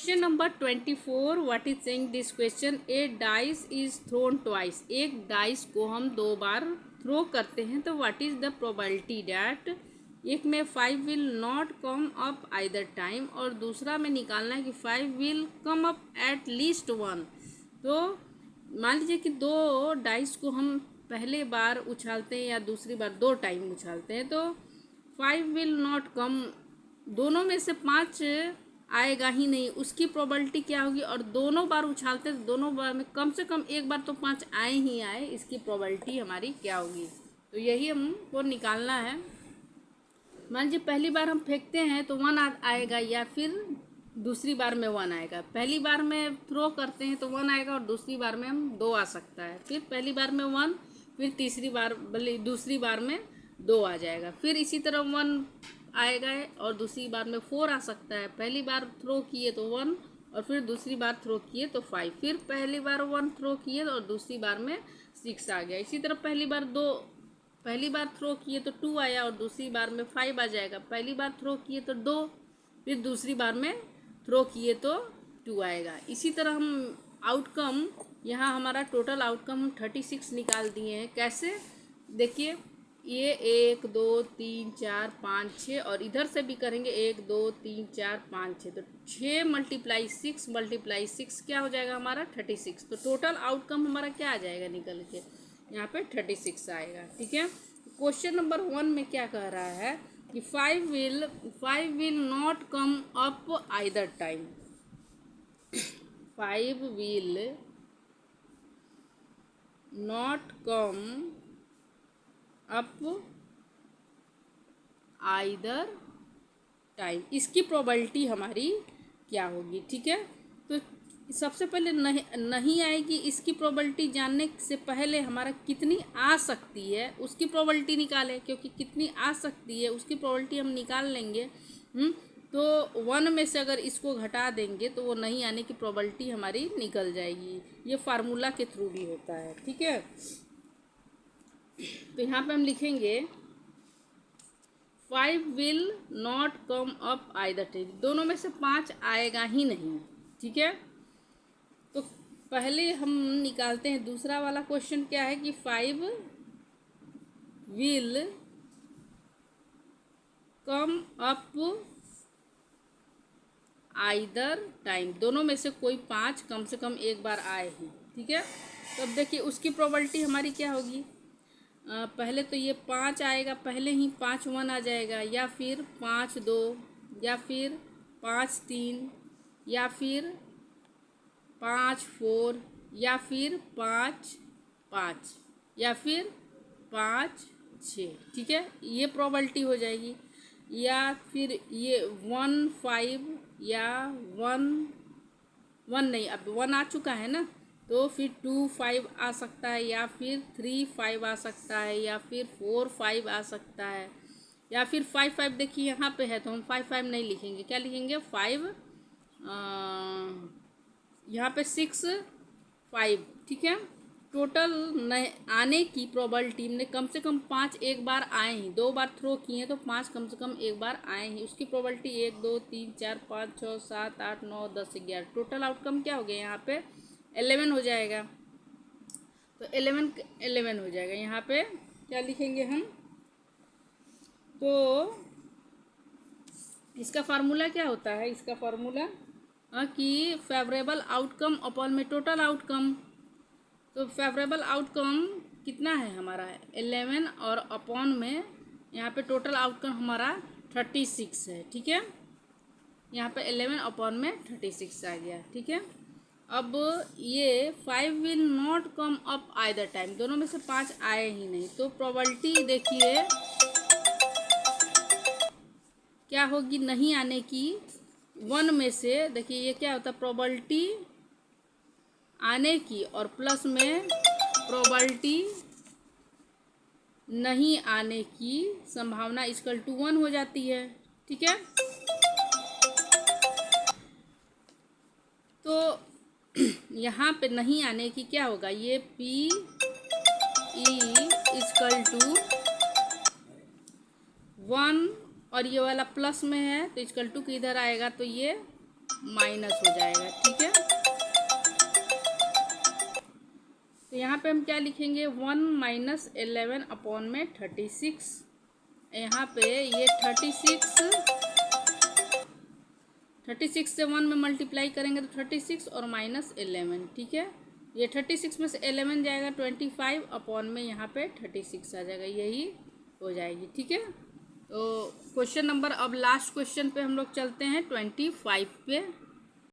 Question number 24 what is saying this question, A dice is throne twice. एक dice को हम 2 बार throw करते हैं तो what is the probability that, एक में 5 will not come up either time और दूसरा में निकालना है कि 5 will come up at least 1। तो मान लीजिए कि 2 डाइस को हम पहले बार उछालते हैं या दूसरी बार 2 टाइम उछालते हैं तो 5 विल नॉट कम, दोनों में से 5 आएगा ही नहीं, उसकी प्रोबेबिलिटी क्या होगी। और दोनों बार उछालते तो दोनों बार में कम से कम एक बार तो 5 आए ही आए, इसकी प्रोबेबिलिटी हमारी क्या होगी। तो यही हमको निकालना है। मान लीजिए पहली बार हम फेंकते हैं तो 1 आएगा या फिर दूसरी बार में 1 आएगा। पहली बार में थ्रो करते हैं तो 1 आएगा और दूसरी बार में हम 2 आ सकता है। फिर पहली बार में 1, फिर तीसरी बार दूसरी बार में 2 आ जाएगा। फिर इसी तरह 1 आएगा और दूसरी बार में 4 आ सकता है। पहली बार थ्रो किए तो 1 और फिर दूसरी बार थ्रो किए तो 5, फिर पहली बार 1 थ्रो किए और दूसरी बार में 6 आ गया। इसी तरह पहली बार थ्रो किए तो 2 आया और दूसरी बार में 5 आ जाएगा। पहली बार थ्रो किए तो 2, फिर दूसरी बार में थ्रो किए तो 2 आएगा। इसी तरह हम आउटकम, यहाँ हमारा टोटल आउटकम हम 36 निकाल दिए हैं। कैसे, देखिए ये 1 2 3 4 5 6 और इधर से भी करेंगे 1 2 3 4 5 6, तो 6 × 6 × 6 क्या हो जाएगा हमारा 36। तो टोटल आउटकम हमारा क्या आ जाएगा निकल के, यहाँ पे 36 आएगा। ठीक है। क्वेश्चन नंबर 1 में क्या कह रहा है कि 5 will not come up either time. 5 will not come up either time, इसकी प्रोबेबिलिटी हमारी क्या होगी। ठीक है। तो सबसे पहले नहीं आएगी, इसकी प्रोबेबिलिटी जानने से पहले हमारा कितनी आ सकती है उसकी प्रोबेबिलिटी निकालें, क्योंकि कितनी आ सकती है उसकी प्रोबेबिलिटी हम निकाल लेंगे। तो 1 में से अगर इसको घटा देंगे तो वो नहीं आने की प्रोबेबिलिटी हमारी निकल जाएगी। ये फार्मूला के थ्रू भी होता है। ठीक है। तो यहाँ पे हम लिखेंगे 5 will not come up either time, दोनों में से 5 आएगा ही नहीं। ठीक है। तो पहले हम निकालते हैं दूसरा वाला क्वेश्चन क्या है कि 5 will come up either time, दोनों में से कोई 5 कम से कम एक बार आए ही। ठीक है। तो अब देखिए उसकी प्रोबेबिलिटी हमारी क्या होगी। पहले तो ये 5 आएगा, पहले ही 5 1 आ जाएगा, या फिर 5 2, या फिर 5 3, या फिर 5 4, या फिर 5 5, या फिर 5 6। ठीक है। ये प्रोबेबिलिटी हो जाएगी। या फिर ये 1 5 या 1 1 नहीं, अब 1 आ चुका है ना, तो फिर 2 5 आ सकता है, या फिर 3 5 आ सकता है, या फिर 4 5 आ सकता है, या फिर 5 5 देखिए यहाँ पे है तो हम 5 5 नहीं लिखेंगे, क्या लिखेंगे 5 यहाँ पे 6 5। ठीक है। टोटल आने की प्रोबेबिलिटी में कम से कम 5 एक बार आए ही, 2 बार थ्रो किए हैं तो 5 कम से कम एक बार आए ही, उसकी प्रोबेबिलिटी 1 2 3 4 5 6 7 8 9 10 11। टोटल आउटकम क्या हो गया यहाँ पे 11 हो जाएगा। तो 11 हो जाएगा। यहाँ पे क्या लिखेंगे हम, तो इसका फार्मूला क्या होता है, इसका फार्मूला कि फेवरेबल आउटकम अपॉन में टोटल आउटकम। तो फेवरेबल आउटकम कितना है हमारा 11 और अपॉन में यहाँ पे टोटल आउटकम हमारा 36 है। ठीक है। यहाँ पे 11 अपॉन में 36 आ गया। ठीक है। अब ये 5 will not come up either time, दोनों में से 5 आए ही नहीं, तो प्रोबेबिलिटी देखिए क्या होगी नहीं आने की। 1 में से देखिए ये क्या होता है प्रोबेबिलिटी आने की और प्लस में प्रोबेबिलिटी नहीं आने की संभावना इक्वल टू 1 हो जाती है। ठीक है। तो यहाँ पे नहीं आने की क्या होगा, ये P E इक्वल टू 1 और ये वाला प्लस में है तो इक्वल टू किधर आएगा, तो ये माइनस हो जाएगा, ठीक है। तो यहाँ पे हम क्या लिखेंगे, 1 माइनस 11 अपॉन में 36। यहाँ पे ये 36 से 1 में मल्टीप्लाई करेंगे तो 36 और माइनस 11, ठीक है। ये 36 में से 11 जाएगा 25 अपॉन में यहाँ पे 36 आ जाएगा, यही हो जाएगी, ठीक है। तो क्वेश्चन नंबर, अब लास्ट क्वेश्चन पे हम लोग चलते हैं 25 पे।